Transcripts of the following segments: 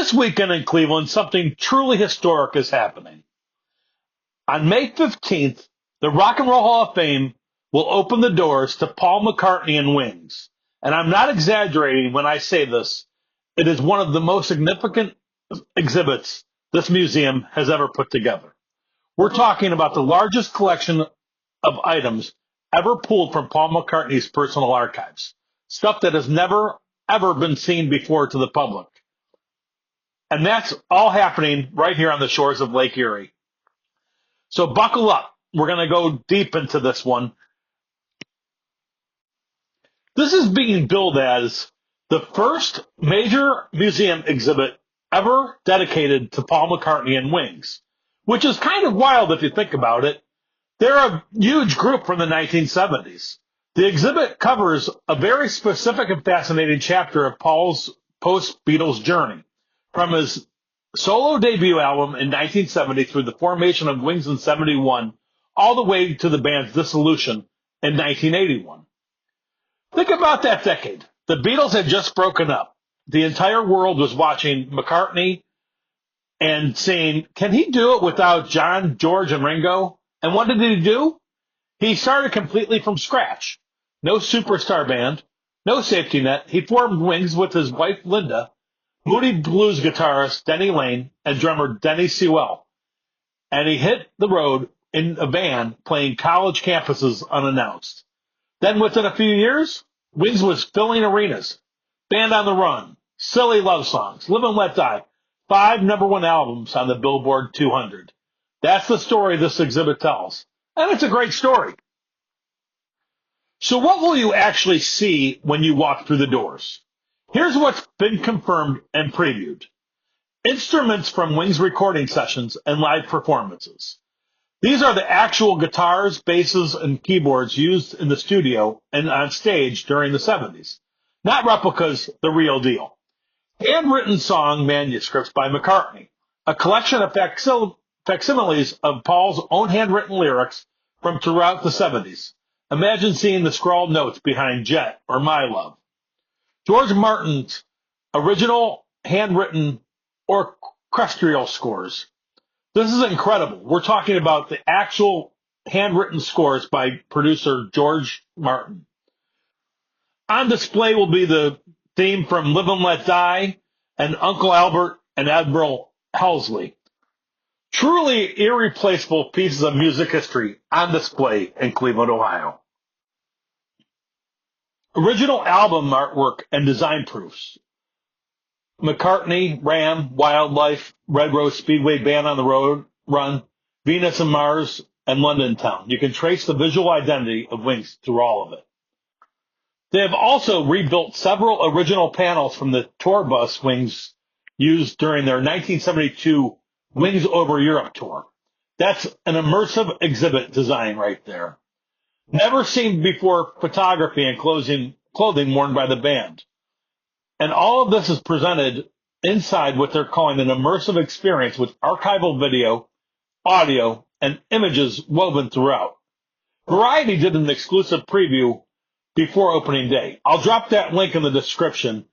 This weekend in Cleveland, something truly historic is happening. On May 15th, the Rock and Roll Hall of Fame will open the doors to Paul McCartney and Wings. And I'm not exaggerating when I say this. It is one of the most significant exhibits this museum has ever put together. We're talking about the largest collection of items ever pulled from Paul McCartney's personal archives. Stuff that has never, ever been seen before to the public. And that's all happening right here on the shores of Lake Erie. So buckle up. We're going to go deep into this one. This is being billed as the first major museum exhibit ever dedicated to Paul McCartney and Wings, which is kind of wild if you think about it. They're a huge group from the 1970s. The exhibit covers a very specific and fascinating chapter of Paul's post-Beatles journey, from his solo debut album in 1970 through the formation of Wings in 71, all the way to the band's dissolution in 1981. Think about that decade. The Beatles had just broken up. The entire world was watching McCartney and saying, can he do it without John, George, and Ringo? And what did he do? He started completely from scratch. No superstar band, no safety net. He formed Wings with his wife, Linda, Moody blues guitarist Denny Lane, and drummer Denny Sewell. And he hit the road in a van playing college campuses unannounced. Then within a few years, Wings was filling arenas. Band on the Run, Silly Love Songs, Live and Let Die, 5 #1 albums on the Billboard 200. That's the story this exhibit tells. And it's a great story. So what will you actually see when you walk through the doors? Here's what's been confirmed and previewed. Instruments from Wings recording sessions and live performances. These are the actual guitars, basses, and keyboards used in the studio and on stage during the 70s. Not replicas, the real deal. Handwritten song manuscripts by McCartney. A collection of facsimiles of Paul's own handwritten lyrics from throughout the 70s. Imagine seeing the scrawled notes behind Jet or My Love. George Martin's original handwritten orchestral scores. This is incredible. We're talking about the actual handwritten scores by producer George Martin. On display will be the theme from Live and Let Die and Uncle Albert and Admiral Helsley. Truly irreplaceable pieces of music history on display in Cleveland, Ohio. Original album artwork and design proofs. McCartney, Ram, Wildlife, Red Rose Speedway, Band on the Road, Run, Venus and Mars, and London Town. You can trace the visual identity of Wings through all of it. They have also rebuilt several original panels from the tour bus Wings used during their 1972 Wings Over Europe tour. That's an immersive exhibit design right there. Never seen before photography and clothing worn by the band. And all of this is presented inside what they're calling an immersive experience with archival video, audio, and images woven throughout. Variety did an exclusive preview before opening day. I'll drop that link in the description.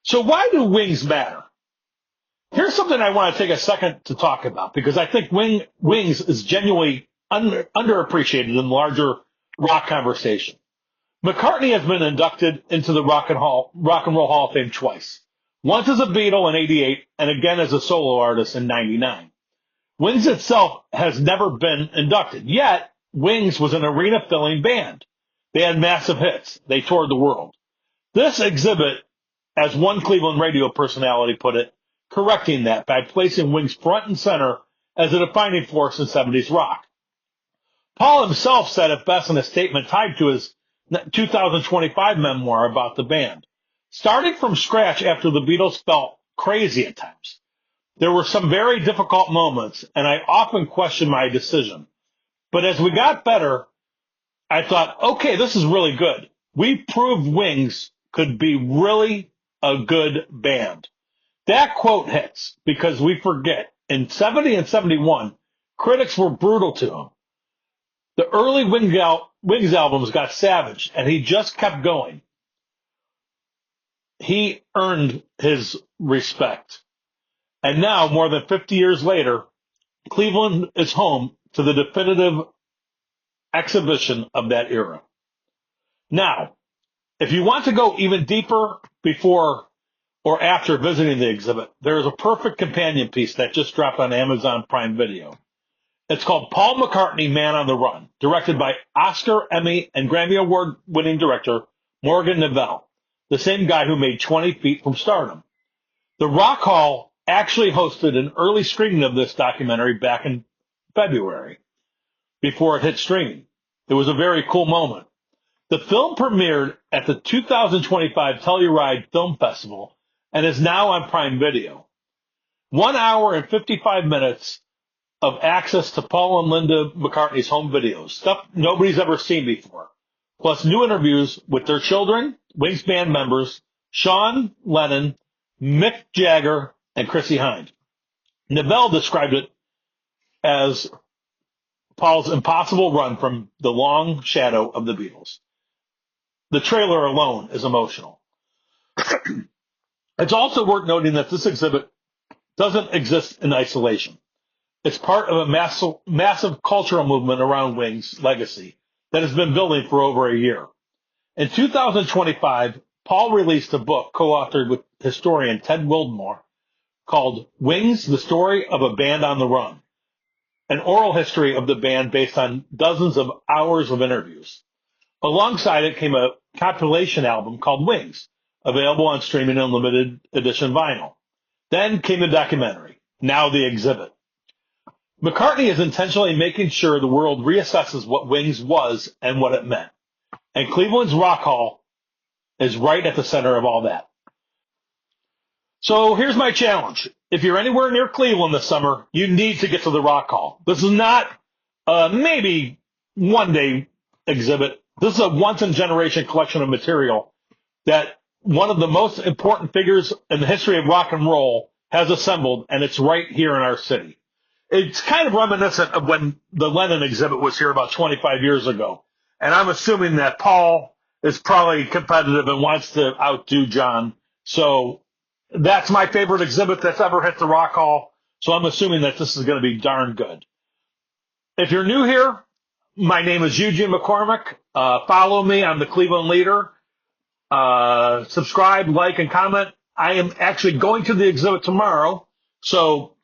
So why do Wings matter? Here's something I want to take a second to talk about, because I think Wings is genuinely underappreciated in the larger rock conversation. McCartney has been inducted into the Rock and Roll Hall of Fame twice. Once as a Beatle in '88 and again as a solo artist in '99. Wings itself has never been inducted, yet Wings was an arena-filling band. They had massive hits. They toured the world. This exhibit, as one Cleveland radio personality put it, correcting that by placing Wings front and center as a defining force in 70s rock. Paul himself said it best in a statement tied to his 2025 memoir about the band. Starting from scratch after the Beatles felt crazy at times. There were some very difficult moments, and I often questioned my decision. But as we got better, I thought, okay, this is really good. We proved Wings could be really a good band. That quote hits because we forget. In 70 and 71, critics were brutal to him. The early Wings albums got savage, and he just kept going. He earned his respect. And now, more than 50 years later, Cleveland is home to the definitive exhibition of that era. Now, if you want to go even deeper before or after visiting the exhibit, there is a perfect companion piece that just dropped on Amazon Prime Video. It's called Paul McCartney, Man on the Run, directed by Oscar, Emmy, and Grammy Award-winning director Morgan Neville, the same guy who made 20 Feet from Stardom. The Rock Hall actually hosted an early screening of this documentary back in February, before it hit streaming. It was a very cool moment. The film premiered at the 2025 Telluride Film Festival and is now on Prime Video. 1 hour and 55 minutes of access to Paul and Linda McCartney's home videos, stuff nobody's ever seen before, plus new interviews with their children, Wings band members, Sean Lennon, Mick Jagger, and Chrissie Hynde. Neville described it as Paul's impossible run from the long shadow of the Beatles. The trailer alone is emotional. It's also worth noting that this exhibit doesn't exist in isolation. It's part of a massive cultural movement around Wings' legacy that has been building for over a year. In 2025, Paul released a book co-authored with historian Ted Wildmore called Wings, the Story of a Band on the Run, an oral history of the band based on dozens of hours of interviews. Alongside it came a compilation album called Wings, available on streaming and limited edition vinyl. Then came the documentary, now the exhibit. McCartney is intentionally making sure the world reassesses what Wings was and what it meant. And Cleveland's Rock Hall is right at the center of all that. So here's my challenge. If you're anywhere near Cleveland this summer, you need to get to the Rock Hall. This is not a maybe one day exhibit. This is a once-in-a-generation collection of material that one of the most important figures in the history of rock and roll has assembled, and it's right here in our city. It's kind of reminiscent of when the Lennon exhibit was here about 25 years ago. And I'm assuming that Paul is probably competitive and wants to outdo John. So that's my favorite exhibit that's ever hit the Rock Hall. So I'm assuming that this is going to be darn good. If you're new here, my name is Eugene McCormick. Follow me. I'm the Cleveland Leader. Subscribe, like, and comment. I am actually going to the exhibit tomorrow. So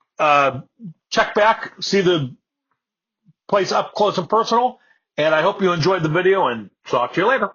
check back, see the place up close and personal. And I hope you enjoyed the video, and talk to you later.